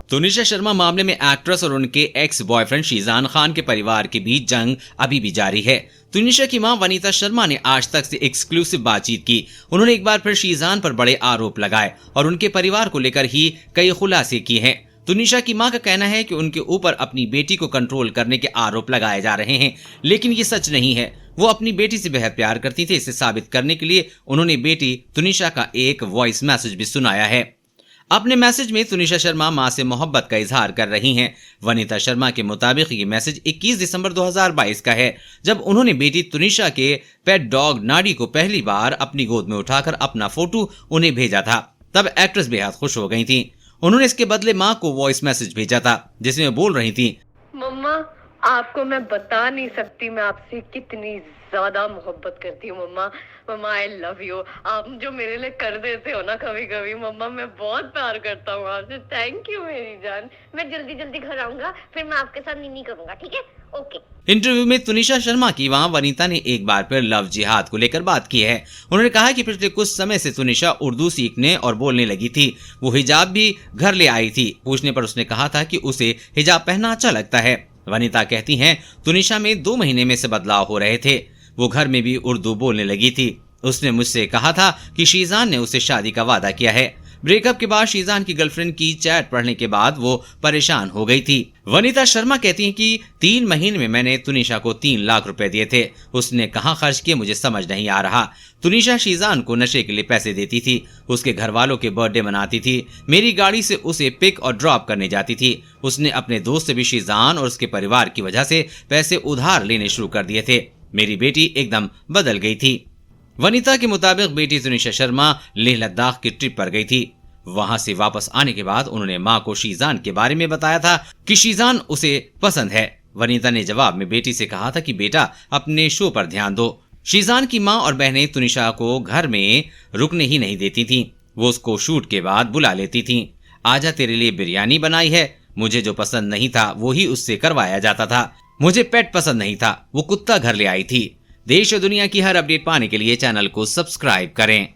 तुनिशा शर्मा मामले में एक्ट्रेस और उनके एक्स बॉयफ्रेंड शीजान खान के परिवार के बीच जंग अभी भी जारी है। तुनिशा की मां वनीता शर्मा ने आज तक से एक्सक्लूसिव बातचीत की। उन्होंने एक बार फिर शीजान पर बड़े आरोप लगाए और उनके परिवार को लेकर ही कई खुलासे किए हैं। तुनिशा की मां का कहना है कि उनके ऊपर अपनी बेटी को कंट्रोल करने के आरोप लगाए जा रहे हैं, लेकिन ये सच नहीं है। वो अपनी बेटी से बेहद प्यार करती थी। इसे साबित करने के लिए उन्होंने बेटी तुनिशा का एक वॉइस मैसेज भी सुनाया है। अपने मैसेज में तुनिशा शर्मा मां से मोहब्बत का इजहार कर रही हैं। वनीता शर्मा के मुताबिक ये मैसेज 21 दिसंबर 2022 का है, जब उन्होंने बेटी तुनिशा के पेट डॉग नाडी को पहली बार अपनी गोद में उठाकर अपना फोटो उन्हें भेजा था। तब एक्ट्रेस बेहद खुश हो गई थी। उन्होंने इसके बदले मां को वॉइस मैसेज भेजा था, जिसमें बोल रही थी, मम्मा आपको मैं बता नहीं सकती मैं आपसे कितनी ज्यादा मोहब्बत करती हूँ। मम्मा मम्मा आई लव यू। आप जो मेरे लिए कर देते हो ना कभी कभी, मम्मा मैं बहुत प्यार करता हूँ आपसे। थैंक यू मेरी जान। मैं जल्दी जल्दी घर आऊंगा, फिर मैं आपके साथ नीनी करूंगा, ठीक है? ओके। इंटरव्यू में तुनिशा शर्मा की वहां वनीता ने एक बार फिर लव जिहाद को लेकर बात की है। उन्होंने कहा कि पिछले कुछ समय से तुनिशा उर्दू सीखने और बोलने लगी थी। वो हिजाब भी घर ले आई थी। पूछने पर उसने कहा था कि उसे हिजाब पहनना अच्छा लगता है। वनीता कहती हैं, तुनिशा में 2 महीने में से बदलाव हो रहे थे। वो घर में भी उर्दू बोलने लगी थी। उसने मुझसे कहा था कि शीजान ने उसे शादी का वादा किया है। ब्रेकअप के बाद शीजान की गर्लफ्रेंड की चैट पढ़ने के बाद वो परेशान हो गई थी। वनीता शर्मा कहती हैं कि 3 महीने में मैंने तुनिशा को 3 लाख रुपए दिए थे। उसने कहां खर्च किए मुझे समझ नहीं आ रहा। तुनिशा शीजान को नशे के लिए पैसे देती थी। उसके घर वालों के बर्थडे मनाती थी। मेरी गाड़ी से उसे पिक और ड्रॉप करने जाती थी। उसने अपने दोस्त से भी शीजान और उसके परिवार की वजह से पैसे उधार लेने शुरू कर दिए थे। मेरी बेटी एकदम बदल गई थी। वनीता के मुताबिक बेटी तुनिशा शर्मा लेह लद्दाख की ट्रिप पर गई थी। वहां से वापस आने के बाद उन्होंने मां को शीजान के बारे में बताया था कि शीजान उसे पसंद है। वनीता ने जवाब में बेटी से कहा था कि बेटा अपने शो पर ध्यान दो। शीजान की मां और बहनें तुनिशा को घर में रुकने ही नहीं देती थीं। वो उसको शूट के बाद बुला लेती थीं। आजा तेरे लिए बिरयानी बनाई है। मुझे जो पसंद नहीं था वो ही उससे करवाया जाता था। मुझे पेट पसंद नहीं था, वो कुत्ता घर ले आई थी। देश और दुनिया की हर अपडेट पाने के लिए चैनल को सब्सक्राइब करें।